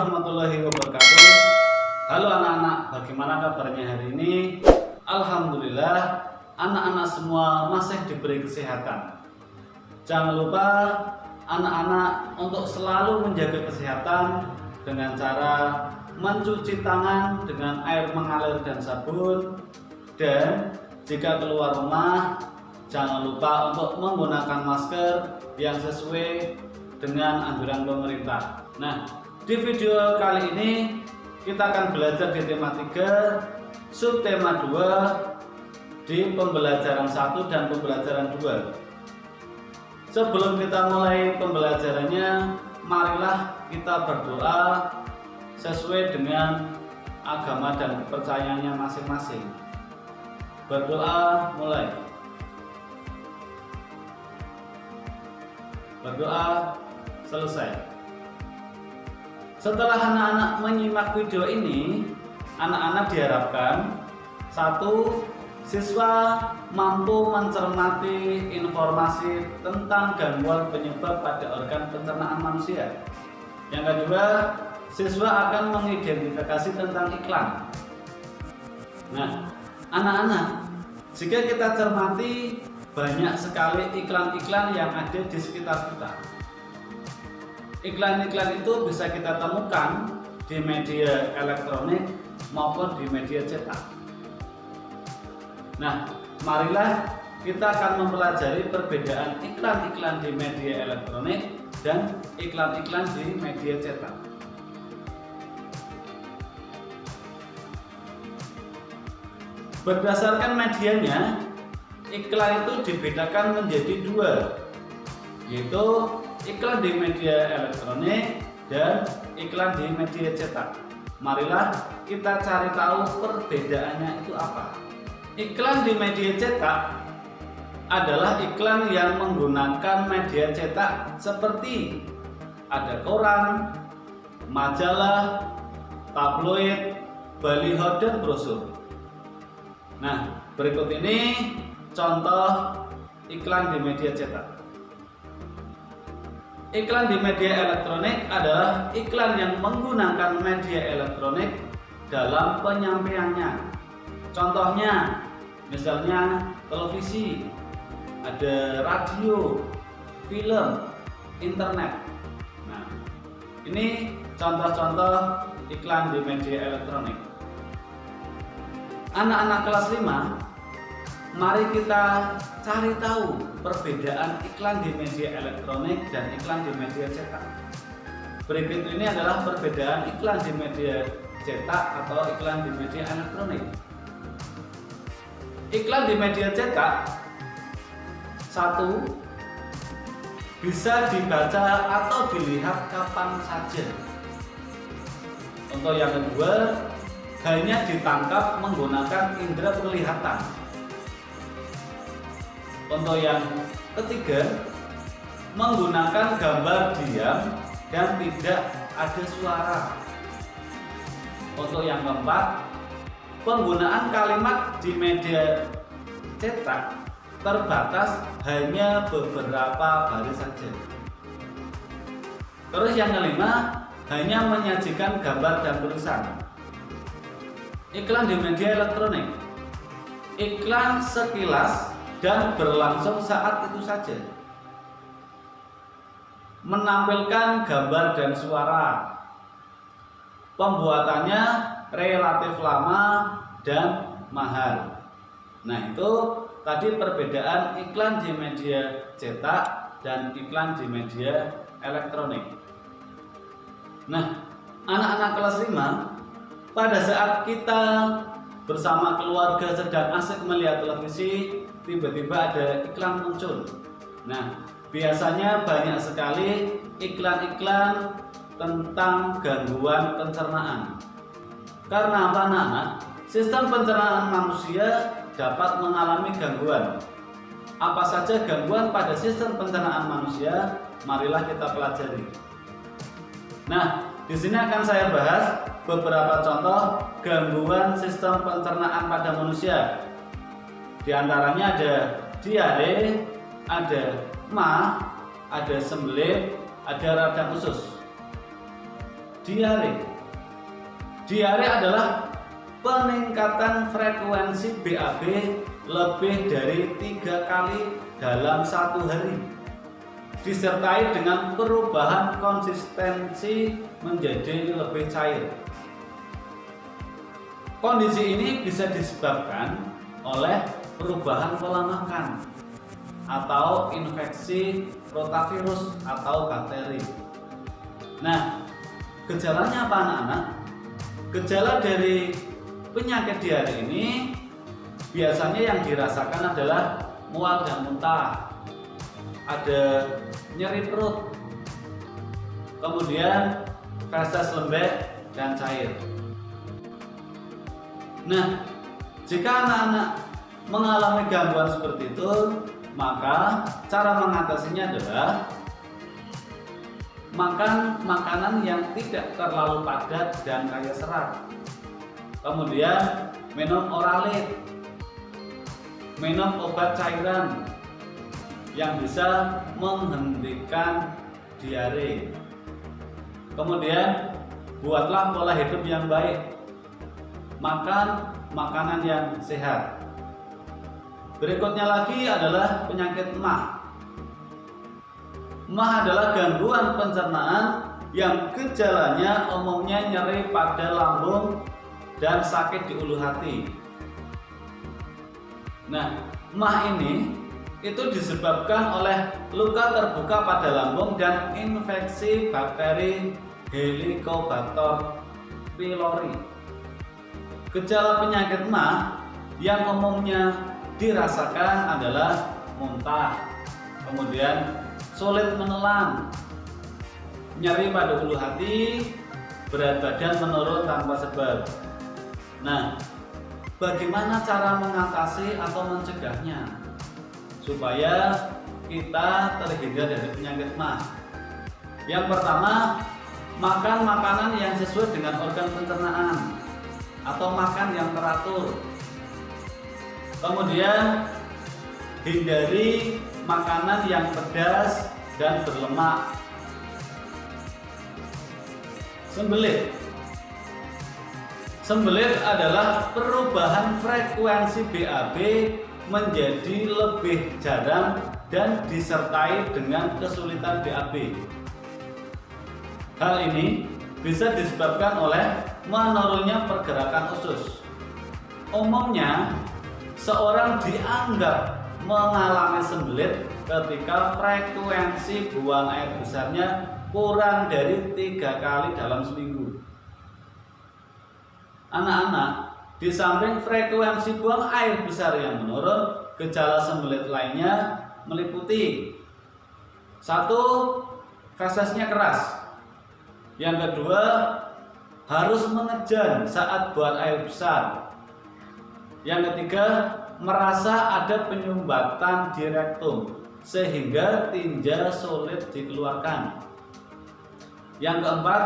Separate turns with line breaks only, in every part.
warahmatullahi wabarakatuh. Halo anak-anak, bagaimana kabarnya hari ini? Alhamdulillah, anak-anak semua masih diberi kesehatan. Jangan lupa anak-anak untuk selalu menjaga kesehatan dengan cara mencuci tangan dengan air mengalir dan sabun. Dan jika keluar rumah, jangan lupa untuk menggunakan masker yang sesuai dengan anjuran pemerintah. Nah, di video kali ini kita akan belajar di tema 3, subtema 2 di pembelajaran 1 dan pembelajaran 2. Sebelum kita mulai pembelajarannya, marilah kita berdoa sesuai dengan agama dan kepercayaannya masing-masing. Berdoa mulai. Berdoa selesai. Setelah anak-anak menyimak video ini, anak-anak diharapkan 1. Siswa mampu mencermati informasi tentang gangguan penyebab pada organ pencernaan manusia. Yang kedua, siswa akan mengidentifikasi tentang iklan. Nah, anak-anak, jika kita cermati, banyak sekali iklan-iklan yang ada di sekitar kita. Iklan-iklan itu bisa kita temukan di media elektronik maupun di media cetak. Nah, marilah kita akan mempelajari perbedaan iklan-iklan di media elektronik dan iklan-iklan di media cetak. Berdasarkan medianya, iklan itu dibedakan menjadi 2, yaitu iklan di media elektronik dan iklan di media cetak. Marilah kita cari tahu perbedaannya itu apa. Iklan di media cetak adalah iklan yang menggunakan media cetak seperti ada koran, majalah, tabloid, baliho, dan brosur. Nah, berikut ini contoh iklan di media cetak. Iklan di media elektronik adalah iklan yang menggunakan media elektronik dalam penyampaiannya. Contohnya, misalnya televisi, ada radio, film, internet. Nah, ini contoh-contoh iklan di media elektronik. Anak-anak kelas 5, mari kita cari tahu perbedaan iklan di media elektronik dan iklan di media cetak. Berikut ini adalah perbedaan iklan di media cetak atau iklan di media elektronik. Iklan di media cetak 1. Bisa dibaca atau dilihat kapan saja. Untuk yang kedua, hanya ditangkap menggunakan indera penglihatan. Untuk yang ketiga, menggunakan gambar diam dan tidak ada suara. Untuk yang keempat, penggunaan kalimat di media cetak terbatas hanya beberapa baris saja. Terus yang kelima, hanya menyajikan gambar dan tulisan. Iklan di media elektronik, iklan sekilas dan berlangsung saat itu saja, menampilkan gambar dan suara, pembuatannya relatif lama dan mahal. Nah, itu tadi perbedaan iklan di media cetak dan iklan di media elektronik. Nah, anak-anak kelas 5, pada saat kita bersama keluarga sedang asik melihat televisi, tiba-tiba ada iklan muncul. Nah, biasanya banyak sekali iklan-iklan tentang gangguan pencernaan. Karena apa, anak-anak? Sistem pencernaan manusia dapat mengalami gangguan. Apa saja gangguan pada sistem pencernaan manusia? Marilah kita pelajari. Nah, di sini akan saya bahas beberapa contoh gangguan sistem pencernaan pada manusia. Di antaranya ada diare, ada mah, ada sembelit, ada radang usus. diare. Diare adalah peningkatan frekuensi BAB lebih dari 3 kali dalam 1 hari, disertai dengan perubahan konsistensi menjadi lebih cair. Kondisi ini bisa disebabkan oleh perubahan pola makan atau infeksi rotavirus atau bakteri. Nah, gejalanya apa anak-anak? Gejala dari penyakit diare ini biasanya yang dirasakan adalah mual dan muntah, ada nyeri perut, kemudian feses lembek dan cair. Nah, jika anak-anak mengalami gangguan seperti itu, maka cara mengatasinya adalah makan makanan yang tidak terlalu padat dan kaya serat. Kemudian minum oralit, minum obat cairan yang bisa menghentikan diare. Kemudian buatlah pola hidup yang baik, makan makanan yang sehat. Berikutnya lagi adalah penyakit MAH. MAH adalah gangguan pencernaan yang gejalanya umumnya nyeri pada lambung dan sakit di ulu hati. Nah, MAH ini itu disebabkan oleh luka terbuka pada lambung dan infeksi bakteri Helicobacter pylori. Gejala penyakit MAH yang umumnya dirasakan adalah muntah, kemudian sulit menelan, nyeri pada ulu hati, berat badan menurun tanpa sebab. Nah, bagaimana cara mengatasi atau mencegahnya supaya kita terhindar dari penyakit MAH? Yang pertama, makan makanan yang sesuai dengan organ pencernaan atau makan yang teratur. Kemudian hindari makanan yang pedas dan berlemak. Sembelit. Sembelit adalah perubahan frekuensi BAB menjadi lebih jarang dan disertai dengan kesulitan BAB. Hal ini bisa disebabkan oleh menurunnya pergerakan usus. Umumnya, seorang dianggap mengalami sembelit ketika frekuensi buang air besarnya kurang dari 3 kali dalam seminggu. Anak-anak, di samping frekuensi buang air besar yang menurun, gejala sembelit lainnya meliputi 1. Fesesnya keras. Yang kedua, harus mengejan saat buang air besar. Yang ketiga, merasa ada penyumbatan di rektum sehingga tinja sulit dikeluarkan. Yang keempat,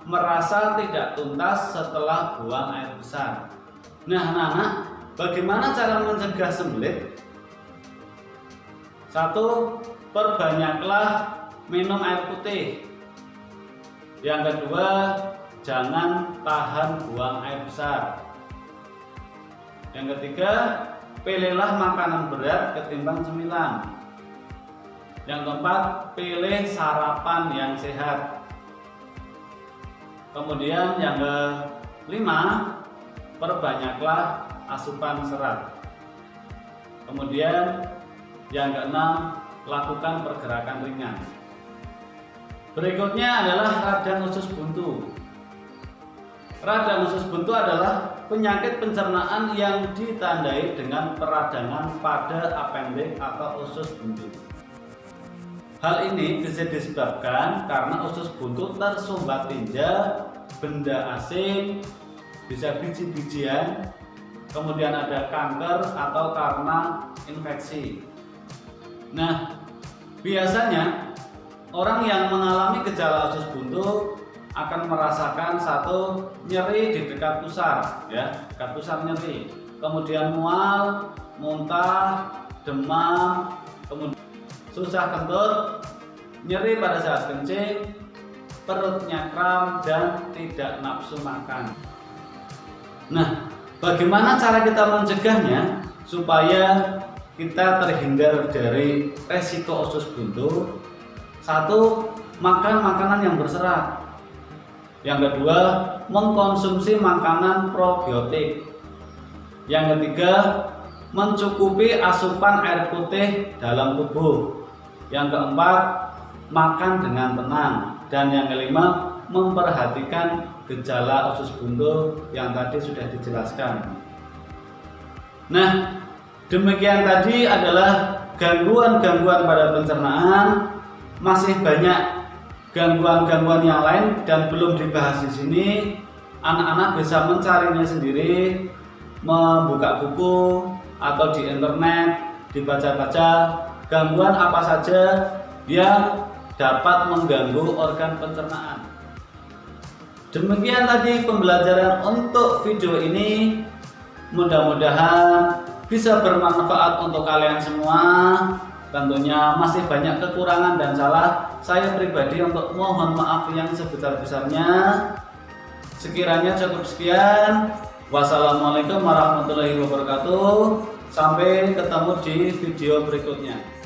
merasa tidak tuntas setelah buang air besar. Nah, anak-anak, bagaimana cara mencegah sembelit? 1. Perbanyaklah minum air putih. Yang kedua, jangan tahan buang air besar. Yang ketiga, pilihlah makanan berat ketimbang cemilan. Yang keempat, pilih sarapan yang sehat. Kemudian yang kelima, perbanyaklah asupan serat. Kemudian yang keenam, lakukan pergerakan ringan. Berikutnya adalah radang usus buntu. Radang usus buntu adalah penyakit pencernaan yang ditandai dengan peradangan pada appendix atau usus buntu. Hal ini bisa disebabkan karena usus buntu tersumbat tinja, benda asing, bisa biji-bijian, kemudian ada kanker atau karena infeksi. Nah, biasanya orang yang mengalami gejala usus buntu akan merasakan 1. Nyeri di dekat pusar, ya, dekat pusar nyeri. Kemudian mual, muntah, demam, kemudian susah kentut, nyeri pada saat kencing, perutnya kram, dan tidak nafsu makan. Nah, bagaimana cara kita mencegahnya supaya kita terhindar dari resiko usus buntu? Satu, makan makanan yang berserat. Yang kedua, mengkonsumsi makanan probiotik. Yang ketiga, mencukupi asupan air putih dalam tubuh. Yang keempat, makan dengan tenang. Dan yang kelima, memperhatikan gejala usus buntu yang tadi sudah dijelaskan. Nah, demikian tadi adalah gangguan-gangguan pada pencernaan. Masih banyak gangguan-gangguan yang lain dan belum dibahas di sini. Anak-anak bisa mencarinya sendiri, membuka buku atau di internet, dibaca-baca gangguan apa saja yang dapat mengganggu organ pencernaan. Demikian tadi pembelajaran untuk video ini. Mudah-mudahan bisa bermanfaat untuk kalian semua. Tentunya masih banyak kekurangan dan salah. Saya pribadi untuk mohon maaf yang sebesar-besarnya. Sekiranya cukup sekian. Wassalamualaikum warahmatullahi wabarakatuh. Sampai ketemu di video berikutnya.